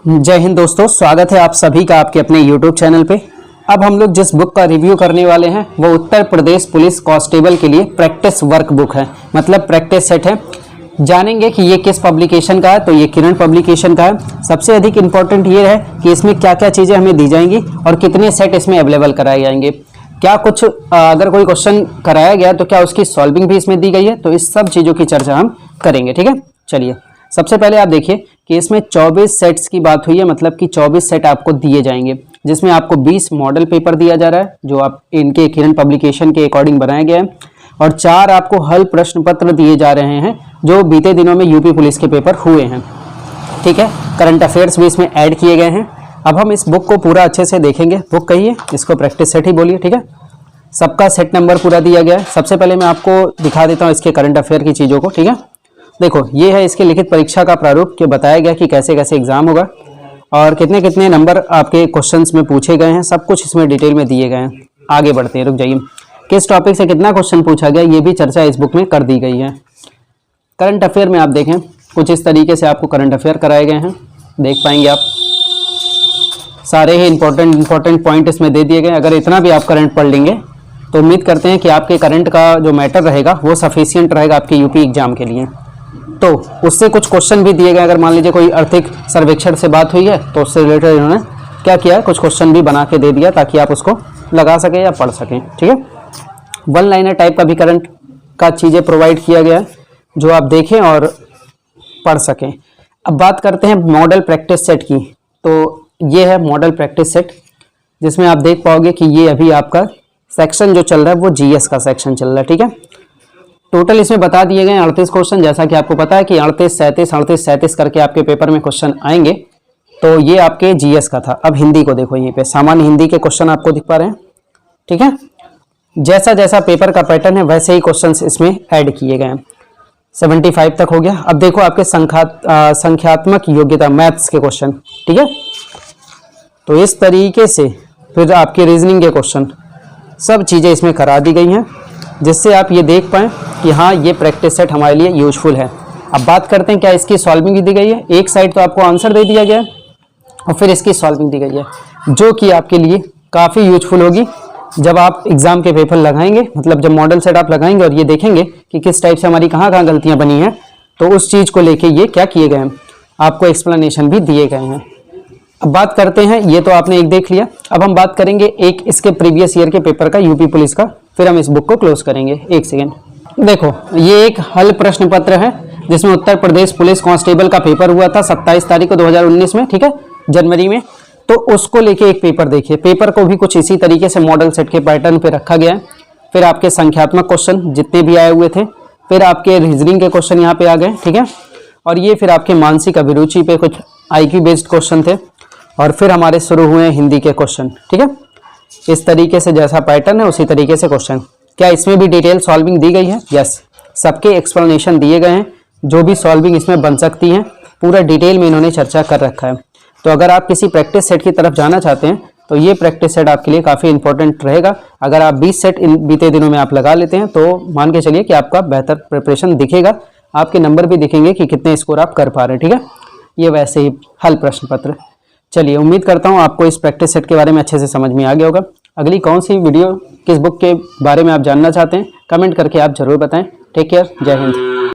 जय हिंद दोस्तों, स्वागत है आप सभी का आपके अपने YouTube चैनल पे। अब हम लोग जिस बुक का रिव्यू करने वाले हैं वो उत्तर प्रदेश पुलिस कांस्टेबल के लिए प्रैक्टिस वर्क बुक है, मतलब प्रैक्टिस सेट है। जानेंगे कि ये किस पब्लिकेशन का है, तो ये किरण पब्लिकेशन का है। सबसे अधिक इम्पोर्टेंट ये है कि इसमें क्या क्या चीज़ें हमें दी जाएंगी और कितने सेट इसमें अवेलेबल कराए जाएंगे। क्या कुछ अगर कोई क्वेश्चन कराया गया तो क्या उसकी सॉल्विंग भी इसमें दी गई है, तो इस सब चीज़ों की चर्चा हम करेंगे। ठीक है, चलिए सबसे पहले आप देखिए कि इसमें 24 सेट्स की बात हुई है, मतलब कि 24 सेट आपको दिए जाएंगे, जिसमें आपको 20 मॉडल पेपर दिया जा रहा है जो आप इनके किरण पब्लिकेशन के अकॉर्डिंग बनाया गया है, और 4 आपको हल प्रश्न पत्र दिए जा रहे हैं जो बीते दिनों में यूपी पुलिस के पेपर हुए हैं। ठीक है, करंट अफेयर्स भी इसमें ऐड किए गए हैं। अब हम इस बुक को पूरा अच्छे से देखेंगे। बुक कहिए, इसको प्रैक्टिस सेट ही बोलिए। ठीक है, सबका सेट नंबर पूरा दिया गया है। सबसे पहले मैं आपको दिखा देता हूँ इसके करंट अफेयर की चीज़ों को। ठीक है, देखो ये है इसके लिखित परीक्षा का प्रारूप कि बताया गया कि कैसे कैसे एग्जाम होगा और कितने कितने नंबर आपके क्वेश्चंस में पूछे गए हैं, सब कुछ इसमें डिटेल में दिए गए हैं। आगे बढ़ते हैं, रुक जाइए। किस टॉपिक से कितना क्वेश्चन पूछा गया ये भी चर्चा इस बुक में कर दी गई है। करंट अफेयर में आप देखें कुछ इस तरीके से आपको करंट अफेयर कराए गए हैं, देख पाएंगे आप। सारे ही इंपॉर्टेंट पॉइंट इसमें दे दिए गए। अगर इतना भी आप करंट पढ़ लेंगे तो उम्मीद करते हैं कि आपके करंट का जो मैटर रहेगा वो सफिशियंट रहेगा आपके यूपी एग्जाम के लिए। तो उससे कुछ क्वेश्चन भी दिए गए। अगर मान लीजिए कोई आर्थिक सर्वेक्षण से बात हुई है तो उससे रिलेटेड इन्होंने क्या किया है, कुछ क्वेश्चन भी बना के दे दिया ताकि आप उसको लगा सकें या पढ़ सकें। ठीक है, वन लाइनर टाइप का भी करंट का चीज़ें प्रोवाइड किया गया है जो आप देखें और पढ़ सकें। अब बात करते हैं मॉडल प्रैक्टिस सेट की। तो ये है मॉडल प्रैक्टिस सेट, जिसमें आप देख पाओगे कि ये अभी आपका सेक्शन जो चल रहा है वो जीएस का सेक्शन चल रहा है। ठीक है, टोटल इसमें बता दिए गए 38 क्वेश्चन। जैसा कि आपको पता है कि 38 करके आपके पेपर में क्वेश्चन आएंगे, तो ये आपके जीएस का था। अब हिंदी को देखो, यहीं पे सामान्य हिंदी के क्वेश्चन आपको दिख पा रहे हैं। ठीक है, जैसा जैसा पेपर का पैटर्न है वैसे ही क्वेश्चन इसमें ऐड किए गए हैं। 75 तक हो गया। अब देखो आपके संख्यात्मक योग्यता मैथ्स के क्वेश्चन। ठीक है, तो इस तरीके से फिर आपके रीजनिंग के क्वेश्चन, सब चीज़ें इसमें करा दी गई हैं, जिससे आप ये देख पाएँ कि हाँ ये प्रैक्टिस सेट हमारे लिए यूजफुल है। अब बात करते हैं क्या इसकी सॉल्विंग भी दी गई है। एक साइड तो आपको आंसर दे दिया गया है और फिर इसकी सॉल्विंग दी गई है, जो कि आपके लिए काफ़ी यूजफुल होगी जब आप एग्जाम के पेपर लगाएंगे। मतलब जब मॉडल सेट आप लगाएंगे और ये देखेंगे कि किस टाइप से हमारी कहाँ कहाँ गलतियाँ बनी हैं, तो उस चीज़ को लेके ये क्या किए गए हैं, आपको एक्सप्लेनेशन भी दिए गए हैं। अब बात करते हैं, ये तो आपने एक देख लिया। अब हम बात करेंगे एक इसके प्रीवियस ईयर के पेपर का, यूपी पुलिस का, फिर हम इस बुक को क्लोज करेंगे। एक सेकेंड, देखो ये एक हल प्रश्न पत्र है जिसमें उत्तर प्रदेश पुलिस कांस्टेबल का पेपर हुआ था 27 तारीख को 2019 में। ठीक है, जनवरी में। तो उसको लेके एक पेपर देखिए। पेपर को भी कुछ इसी तरीके से मॉडल सेट के पैटर्न पे रखा गया है। फिर आपके संख्यात्मक क्वेश्चन जितने भी आए हुए थे, फिर आपके रीजनिंग के क्वेश्चन यहाँ पे आ गए। ठीक है, और ये फिर आपके मानसिक अभिरुचि पे कुछ IQ बेस्ड क्वेश्चन थे, और फिर हमारे शुरू हुए हिंदी के क्वेश्चन। ठीक है, इस तरीके से जैसा पैटर्न है उसी तरीके से क्वेश्चन। क्या इसमें भी डिटेल सॉल्विंग दी गई है? यस, सबके एक्सप्लेनेशन दिए गए हैं, जो भी सॉल्विंग इसमें बन सकती हैं पूरा डिटेल में इन्होंने चर्चा कर रखा है। तो अगर आप किसी प्रैक्टिस सेट की तरफ जाना चाहते हैं तो ये प्रैक्टिस सेट आपके लिए काफ़ी इंपॉर्टेंट रहेगा। अगर आप 20 सेट इन बीते दिनों में आप लगा लेते हैं तो मान के चलिए कि आपका बेहतर प्रिपरेशन दिखेगा, आपके नंबर भी दिखेंगे कि कितने स्कोर आप कर पा रहे हैं। ठीक है, ये वैसे ही हल प्रश्न पत्र। चलिए, उम्मीद करता हूँ आपको इस प्रैक्टिस सेट के बारे में अच्छे से समझ में आ गया होगा। अगली कौन सी वीडियो किस बुक के बारे में आप जानना चाहते हैं कमेंट करके आप जरूर बताएं। टेक केयर, जय हिंद।